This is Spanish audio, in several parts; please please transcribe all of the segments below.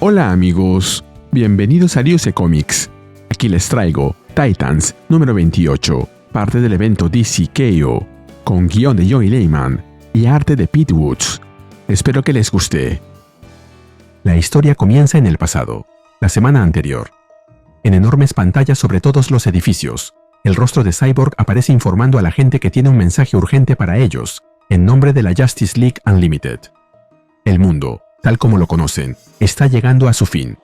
Hola amigos, bienvenidos a Ryusei Comics. Aquí les traigo Titans número 28, parte del evento DC KO, con guión de Joey Lehman y arte de Pete Woods. Espero que les guste. La historia comienza en el pasado, la semana anterior. En enormes pantallas sobre todos los edificios, el rostro de Cyborg aparece informando a la gente que tiene un mensaje urgente para ellos, en nombre de la Justice League Unlimited. El mundo, tal como lo conocen, está llegando a su fin.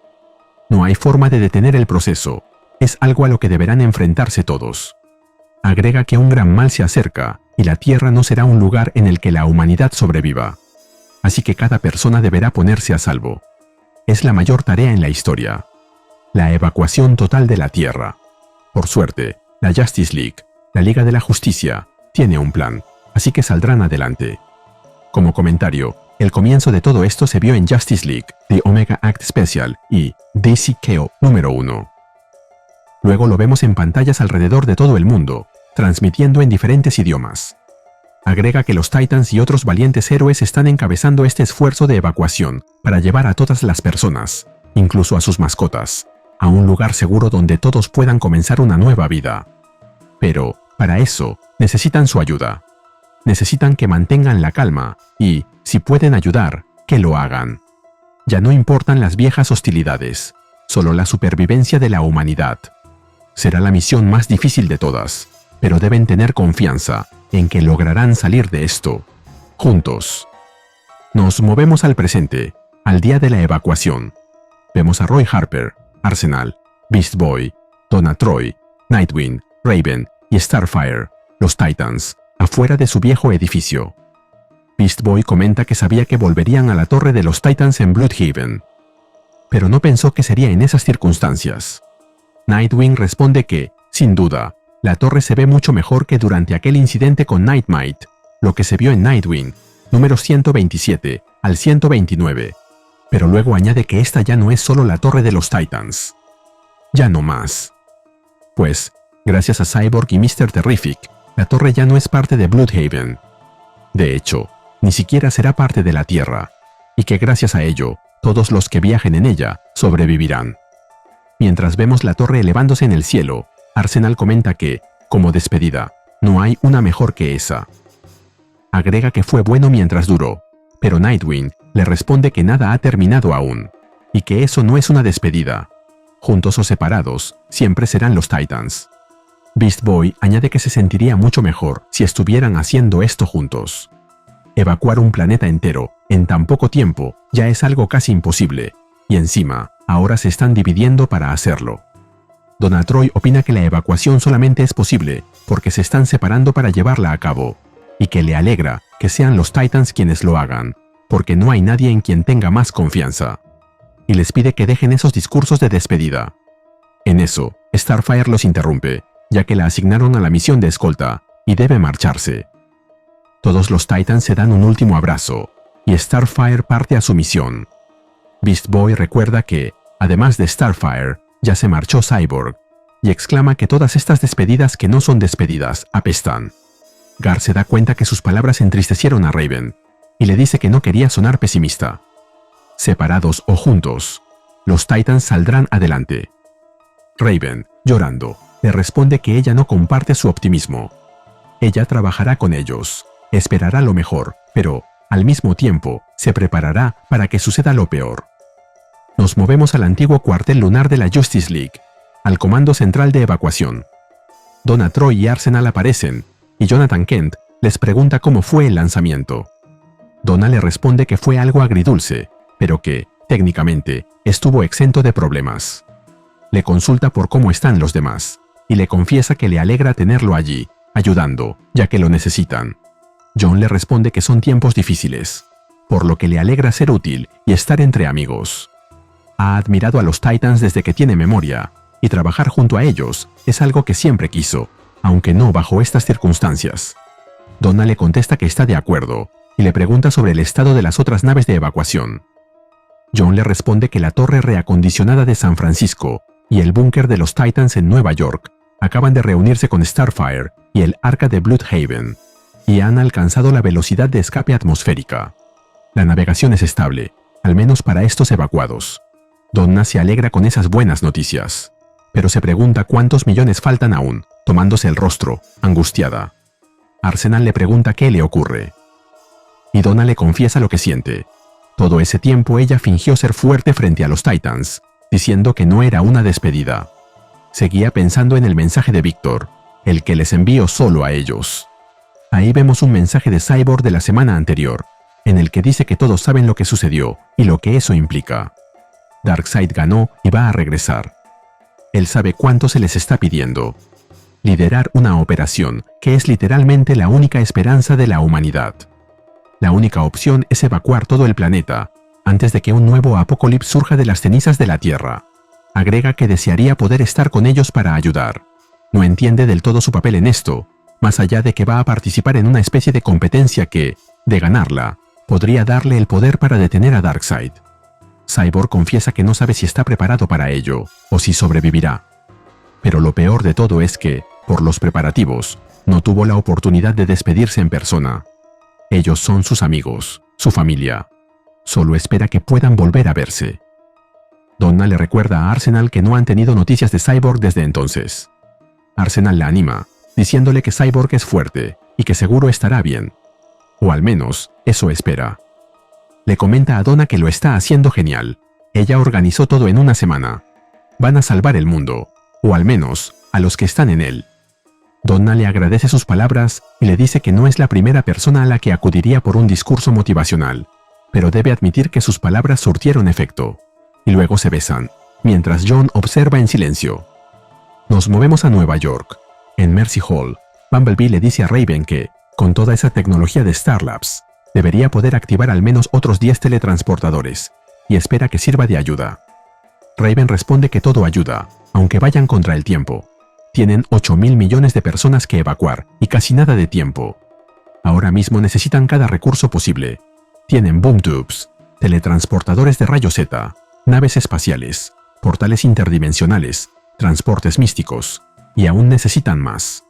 No hay forma de detener el proceso, es algo a lo que deberán enfrentarse todos. Agrega que un gran mal se acerca, y la Tierra no será un lugar en el que la humanidad sobreviva. Así que cada persona deberá ponerse a salvo. Es la mayor tarea en la historia. La evacuación total de la Tierra. Por suerte, la Justice League, la Liga de la Justicia, tiene un plan, así que saldrán adelante. Como comentario, el comienzo de todo esto se vio en Justice League, The Omega Act Special y DC KO número 1. Luego lo vemos en pantallas alrededor de todo el mundo, transmitiendo en diferentes idiomas. Agrega que los Titans y otros valientes héroes están encabezando este esfuerzo de evacuación para llevar a todas las personas, incluso a sus mascotas, a un lugar seguro donde todos puedan comenzar una nueva vida. Pero, para eso, necesitan su ayuda. Necesitan que mantengan la calma y, si pueden ayudar, que lo hagan. Ya no importan las viejas hostilidades, solo la supervivencia de la humanidad. Será la misión más difícil de todas, pero deben tener confianza en que lograrán salir de esto, juntos. Nos movemos al presente, al día de la evacuación. Vemos a Roy Harper, Arsenal, Beast Boy, Donna Troy, Nightwing, Raven y Starfire, los Titans, afuera de su viejo edificio. Beast Boy comenta que sabía que volverían a la torre de los Titans en Bloodhaven, pero no pensó que sería en esas circunstancias. Nightwing responde que, sin duda, la torre se ve mucho mejor que durante aquel incidente con Nightmite, lo que se vio en Nightwing, números 127 al 129, pero luego añade que esta ya no es solo la torre de los Titans. Ya no más. Pues, gracias a Cyborg y Mr. Terrific, la torre ya no es parte de Bloodhaven. De hecho, ni siquiera será parte de la Tierra, y que gracias a ello, todos los que viajen en ella sobrevivirán. Mientras vemos la torre elevándose en el cielo, Arsenal comenta que, como despedida, no hay una mejor que esa. Agrega que fue bueno mientras duró, pero Nightwing le responde que nada ha terminado aún, y que eso no es una despedida. Juntos o separados, siempre serán los Titans. Beast Boy añade que se sentiría mucho mejor si estuvieran haciendo esto juntos. Evacuar un planeta entero en tan poco tiempo ya es algo casi imposible, y encima, ahora se están dividiendo para hacerlo. Donna Troy opina que la evacuación solamente es posible porque se están separando para llevarla a cabo, y que le alegra que sean los Titans quienes lo hagan, porque no hay nadie en quien tenga más confianza. Y les pide que dejen esos discursos de despedida. En eso, Starfire los interrumpe, ya que la asignaron a la misión de escolta, y debe marcharse. Todos los Titans se dan un último abrazo, y Starfire parte a su misión. Beast Boy recuerda que, además de Starfire, ya se marchó Cyborg, y exclama que todas estas despedidas que no son despedidas apestan. Gar se da cuenta que sus palabras entristecieron a Raven, y le dice que no quería sonar pesimista. Separados o juntos, los Titans saldrán adelante. Raven, llorando, le responde que ella no comparte su optimismo. Ella trabajará con ellos, esperará lo mejor, pero, al mismo tiempo, se preparará para que suceda lo peor. Nos movemos al antiguo cuartel lunar de la Justice League, al comando central de evacuación. Donna Troy y Arsenal aparecen, y Jonathan Kent les pregunta cómo fue el lanzamiento. Donna le responde que fue algo agridulce, pero que, técnicamente, estuvo exento de problemas. Le consulta por cómo están los demás, y le confiesa que le alegra tenerlo allí, ayudando, ya que lo necesitan. John le responde que son tiempos difíciles, por lo que le alegra ser útil y estar entre amigos. Ha admirado a los Titans desde que tiene memoria, y trabajar junto a ellos es algo que siempre quiso, aunque no bajo estas circunstancias. Donna le contesta que está de acuerdo, y le pregunta sobre el estado de las otras naves de evacuación. John le responde que la torre reacondicionada de San Francisco y el búnker de los Titans en Nueva York acaban de reunirse con Starfire y el arca de Bloodhaven, y han alcanzado la velocidad de escape atmosférica. La navegación es estable, al menos para estos evacuados. Donna se alegra con esas buenas noticias, pero se pregunta cuántos millones faltan aún, tomándose el rostro, angustiada. Arsenal le pregunta qué le ocurre. Y Donna le confiesa lo que siente. Todo ese tiempo ella fingió ser fuerte frente a los Titans, diciendo que no era una despedida. Seguía pensando en el mensaje de Víctor, el que les envió solo a ellos. Ahí vemos un mensaje de Cyborg de la semana anterior, en el que dice que todos saben lo que sucedió y lo que eso implica. Darkseid ganó y va a regresar. Él sabe cuánto se les está pidiendo. Liderar una operación que es literalmente la única esperanza de la humanidad. La única opción es evacuar todo el planeta, antes de que un nuevo apocalipsis surja de las cenizas de la Tierra. Agrega que desearía poder estar con ellos para ayudar. No entiende del todo su papel en esto, más allá de que va a participar en una especie de competencia que, de ganarla, podría darle el poder para detener a Darkseid. Cyborg confiesa que no sabe si está preparado para ello, o si sobrevivirá. Pero lo peor de todo es que, por los preparativos, no tuvo la oportunidad de despedirse en persona. Ellos son sus amigos, su familia. Solo espera que puedan volver a verse. Donna le recuerda a Arsenal que no han tenido noticias de Cyborg desde entonces. Arsenal la anima, diciéndole que Cyborg es fuerte y que seguro estará bien. O al menos, eso espera. Le comenta a Donna que lo está haciendo genial. Ella organizó todo en una semana. Van a salvar el mundo, o al menos, a los que están en él. Donna le agradece sus palabras y le dice que no es la primera persona a la que acudiría por un discurso motivacional, pero debe admitir que sus palabras surtieron efecto. Y luego se besan, mientras John observa en silencio. Nos movemos a Nueva York. En Mercy Hall, Bumblebee le dice a Raven que, con toda esa tecnología de Star Labs, debería poder activar al menos otros 10 teletransportadores, y espera que sirva de ayuda. Raven responde que todo ayuda, aunque vayan contra el tiempo. Tienen 8.000 millones de personas que evacuar y casi nada de tiempo. Ahora mismo necesitan cada recurso posible. Tienen boom tubes, teletransportadores de rayos Z, naves espaciales, portales interdimensionales, transportes místicos, y aún necesitan más.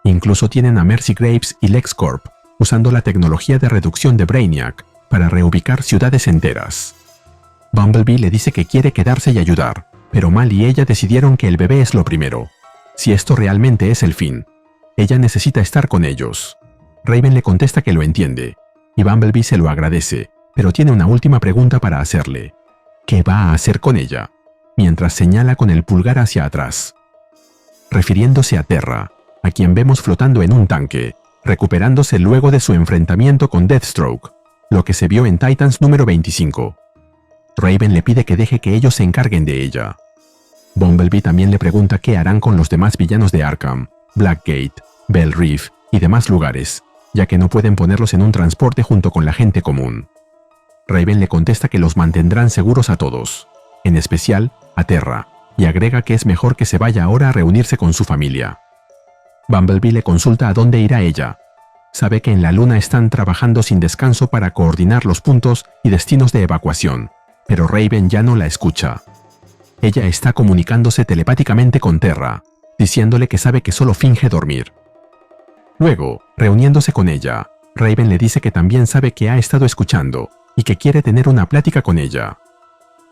Incluso tienen a Mercy Graves y LexCorp, usando la tecnología de reducción de Brainiac para reubicar ciudades enteras. Bumblebee le dice que quiere quedarse y ayudar, pero Mal y ella decidieron que el bebé es lo primero. Si esto realmente es el fin, ella necesita estar con ellos. Raven le contesta que lo entiende, y Bumblebee se lo agradece, pero tiene una última pregunta para hacerle. ¿Qué va a hacer con ella? Mientras señala con el pulgar hacia atrás. Refiriéndose a Terra, a quien vemos flotando en un tanque, recuperándose luego de su enfrentamiento con Deathstroke, lo que se vio en Titans número 25. Raven le pide que deje que ellos se encarguen de ella. Bumblebee también le pregunta qué harán con los demás villanos de Arkham, Blackgate, Bell Reef y demás lugares, ya que no pueden ponerlos en un transporte junto con la gente común. Raven le contesta que los mantendrán seguros a todos, en especial a Terra, y agrega que es mejor que se vaya ahora a reunirse con su familia. Bumblebee le consulta a dónde irá ella. Sabe que en la Luna están trabajando sin descanso para coordinar los puntos y destinos de evacuación, pero Raven ya no la escucha. Ella está comunicándose telepáticamente con Terra, diciéndole que sabe que solo finge dormir. Luego, reuniéndose con ella, Raven le dice que también sabe que ha estado escuchando y que quiere tener una plática con ella.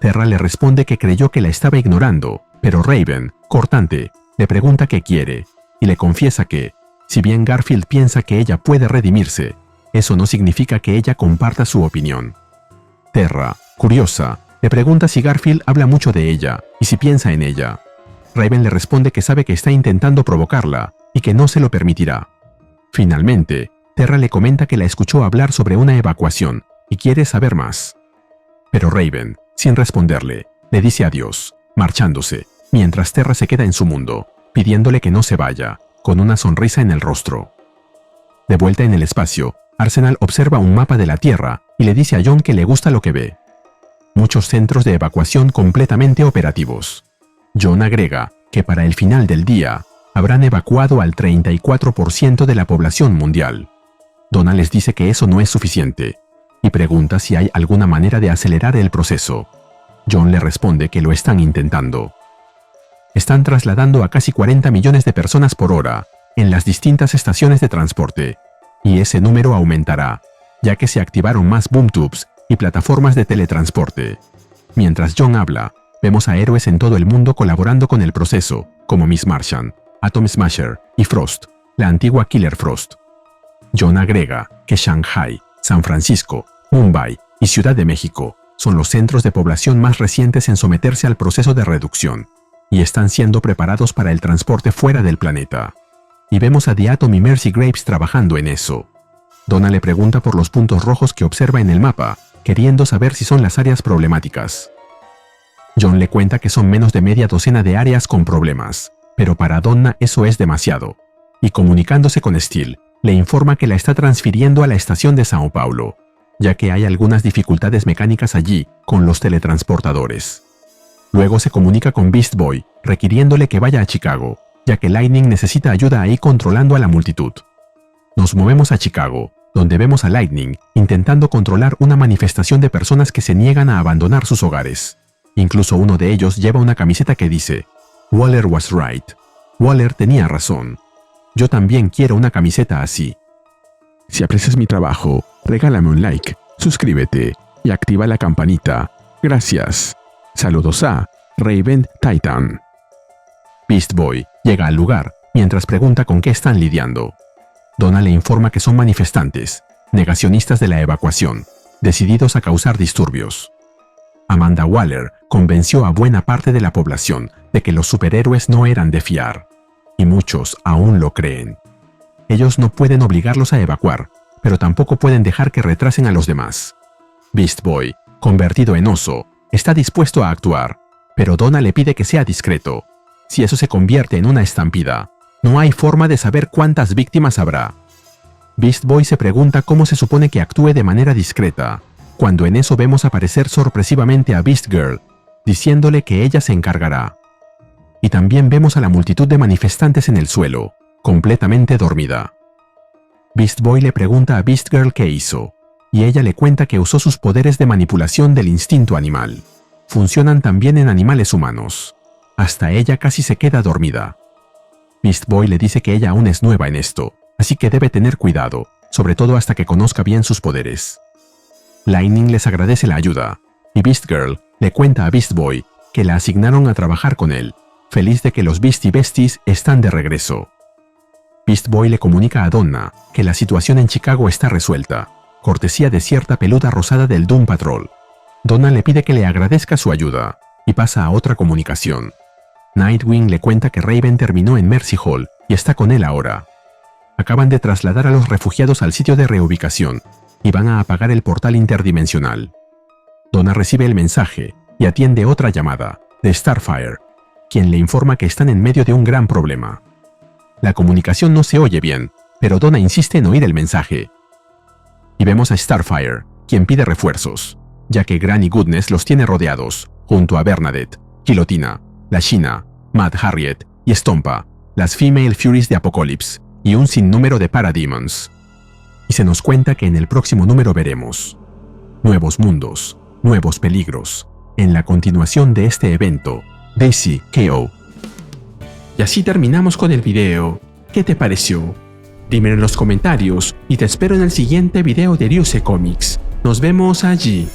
Terra le responde que creyó que la estaba ignorando, pero Raven, cortante, le pregunta qué quiere, y le confiesa que, si bien Garfield piensa que ella puede redimirse, eso no significa que ella comparta su opinión. Terra, curiosa, le pregunta si Garfield habla mucho de ella y si piensa en ella. Raven le responde que sabe que está intentando provocarla y que no se lo permitirá. Finalmente, Terra le comenta que la escuchó hablar sobre una evacuación y quiere saber más. Pero Raven, sin responderle, le dice adiós, marchándose, mientras Terra se queda en su mundo, pidiéndole que no se vaya, con una sonrisa en el rostro. De vuelta en el espacio, Arsenal observa un mapa de la Tierra y le dice a John que le gusta lo que ve. Muchos centros de evacuación completamente operativos. John agrega que para el final del día habrán evacuado al 34% de la población mundial. Donna les dice que eso no es suficiente y pregunta si hay alguna manera de acelerar el proceso. John le responde que lo están intentando. Están trasladando a casi 40 millones de personas por hora en las distintas estaciones de transporte, y ese número aumentará, ya que se activaron más boom tubes y plataformas de teletransporte. Mientras John habla, Vemos a héroes en todo el mundo colaborando con el proceso, como Miss Martian, Atom Smasher y Frost, la antigua Killer Frost. John agrega que Shanghai, San Francisco, Mumbai y Ciudad de México son los centros de población más recientes en someterse al proceso de reducción y están siendo preparados para el transporte fuera del planeta. Y vemos a The Atom y Mercy Graves trabajando en eso. Donna le pregunta por los puntos rojos que observa en el mapa, queriendo saber si son las áreas problemáticas. John le cuenta que son menos de media docena de áreas con problemas, pero para Donna eso es demasiado, y comunicándose con Steel, le informa que la está transfiriendo a la estación de Sao Paulo, ya que hay algunas dificultades mecánicas allí con los teletransportadores. Luego se comunica con Beast Boy, requiriéndole que vaya a Chicago, ya que Lightning necesita ayuda ahí controlando a la multitud. Nos movemos a Chicago, donde vemos a Lightning intentando controlar una manifestación de personas que se niegan a abandonar sus hogares. Incluso uno de ellos lleva una camiseta que dice, "Waller was right". Waller tenía razón. Yo también quiero una camiseta así. Si aprecias mi trabajo, regálame un like, suscríbete y activa la campanita. Gracias. Saludos a Raven Titan. Beast Boy llega al lugar mientras pregunta con qué están lidiando. Donna le informa que son manifestantes, negacionistas de la evacuación, decididos a causar disturbios. Amanda Waller convenció a buena parte de la población de que los superhéroes no eran de fiar, y muchos aún lo creen. Ellos no pueden obligarlos a evacuar, pero tampoco pueden dejar que retrasen a los demás. Beast Boy, convertido en oso, está dispuesto a actuar, pero Donna le pide que sea discreto. Si eso se convierte en una estampida, no hay forma de saber cuántas víctimas habrá. Beast Boy se pregunta cómo se supone que actúe de manera discreta, cuando en eso vemos aparecer sorpresivamente a Beast Girl, diciéndole que ella se encargará. Y también vemos a la multitud de manifestantes en el suelo, completamente dormida. Beast Boy le pregunta a Beast Girl qué hizo, y ella le cuenta que usó sus poderes de manipulación del instinto animal. Funcionan también en animales humanos. Hasta ella casi se queda dormida. Beast Boy le dice que ella aún es nueva en esto, así que debe tener cuidado, sobre todo hasta que conozca bien sus poderes. Lightning les agradece la ayuda, y Beast Girl le cuenta a Beast Boy que la asignaron a trabajar con él, feliz de que los Beastie Besties están de regreso. Beast Boy le comunica a Donna que la situación en Chicago está resuelta, cortesía de cierta peluda rosada del Doom Patrol. Donna le pide que le agradezca su ayuda, y pasa a otra comunicación. Nightwing le cuenta que Raven terminó en Mercy Hall y está con él ahora. Acaban de trasladar a los refugiados al sitio de reubicación y van a apagar el portal interdimensional. Donna recibe el mensaje y atiende otra llamada, de Starfire, quien le informa que están en medio de un gran problema. La comunicación no se oye bien, pero Donna insiste en oír el mensaje. Y vemos a Starfire, quien pide refuerzos, ya que Granny Goodness los tiene rodeados, junto a Bernadette, Guillotina, la China, Mad Harriet y Stompa, las Female Furies de Apocalypse, y un sinnúmero de Parademons. Y se nos cuenta que en el próximo número veremos nuevos mundos, nuevos peligros, en la continuación de este evento, Daisy KO. Y así terminamos con el video. ¿Qué te pareció? Dímelo en los comentarios y te espero en el siguiente video de Ryusei Comics. Nos vemos allí.